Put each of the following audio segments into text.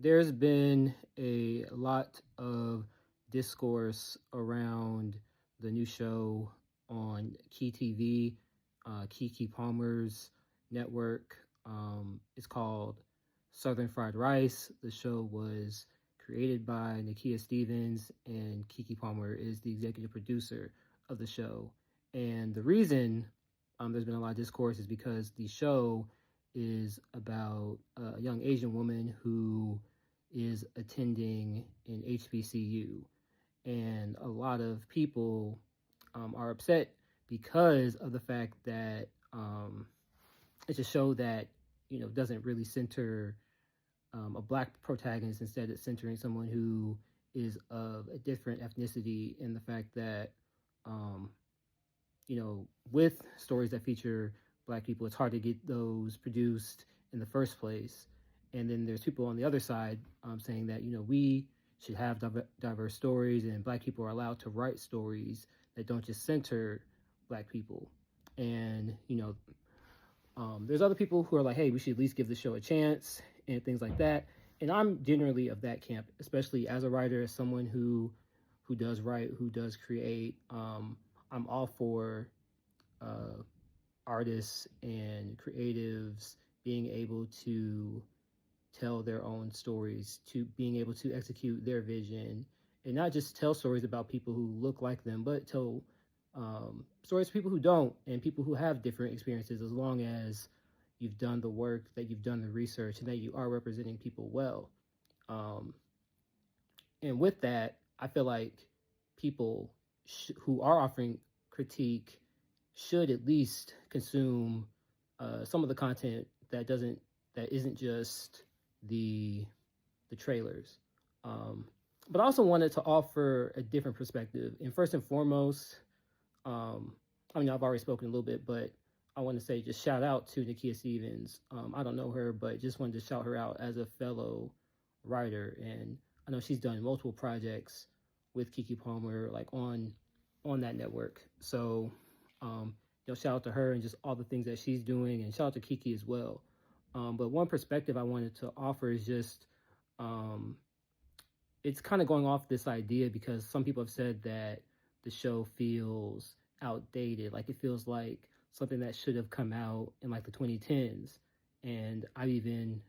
there's been a lot of discourse around the new show on Key TV, Kiki Palmer's network. It's called Southern Fried Rice. The show was created by Nakia Stevens, and Kiki Palmer is the executive producer of the show. And the reason there's been a lot of discourse is because the show is about a young Asian woman who is attending an HBCU. And a lot of people are upset because of the fact that it's a show that, doesn't really center a black protagonist. Instead, it's centering someone who is of a different ethnicity, and the fact that, um, with stories that feature black people, it's hard to get those produced in the first place. And then there's people on the other side saying that, we should have diverse stories, and black people are allowed to write stories that don't just center black people. And, there's other people who are like, hey, we should at least give the show a chance and things like that. And I'm generally of that camp, especially as a writer, as someone who does write, who does create. I'm all for artists and creatives being able to tell their own stories, to being able to execute their vision, and not just tell stories about people who look like them, but tell stories for people who don't, and people who have different experiences, as long as you've done the work, that you've done the research, and that you are representing people well. Um, and with that, I feel like people who are offering critique should at least consume some of the content that isn't just the trailers. But I also wanted to offer a different perspective. And first and foremost, I've already spoken a little bit, but I want to say just shout out to Nakia Stevens. I don't know her, but just wanted to shout her out as a fellow writer. And I know she's done multiple projects with Kiki Palmer, like on that network. So, shout out to her and just all the things that she's doing, and shout out to Kiki as well. But one perspective I wanted to offer is just, it's kind of going off this idea, because some people have said that the show feels outdated. Like, it feels like something that should have come out in like the 2010s. And I've even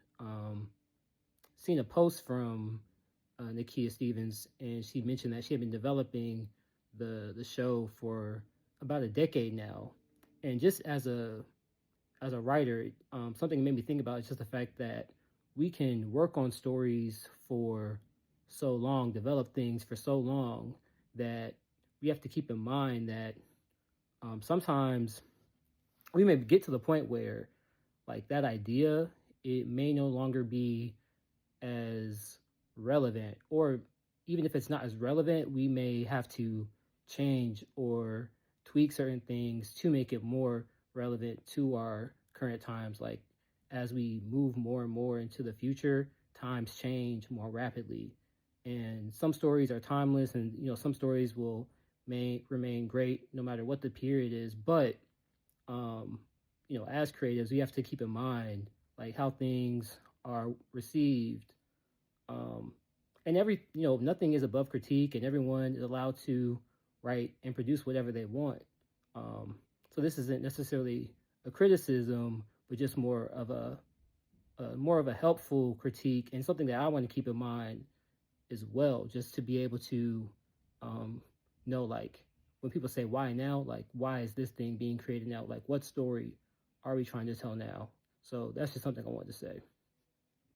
seen a post from Nakia Stevens, and she mentioned that she had been developing the show for about a decade now. And just as a writer, something that made me think about is just the fact that we can work on stories for so long, develop things for so long, that we have to keep in mind that sometimes we may get to the point where, like, that idea, it may no longer be as relevant, or even if it's not as relevant, we may have to change or tweak certain things to make it more relevant to our current times. Like, as we move more and more into the future, times change more rapidly, and some stories are timeless, and some stories may remain great no matter what the period is. But as creatives, we have to keep in mind like how things are received, and nothing is above critique, and everyone is allowed to write and produce whatever they want. So this isn't necessarily a criticism, but just more of a helpful critique, and something that I want to keep in mind as well, just to be able to know, like, when people say why now, like, why is this thing being created now? Like, what story are we trying to tell now? So that's just something I wanted to say.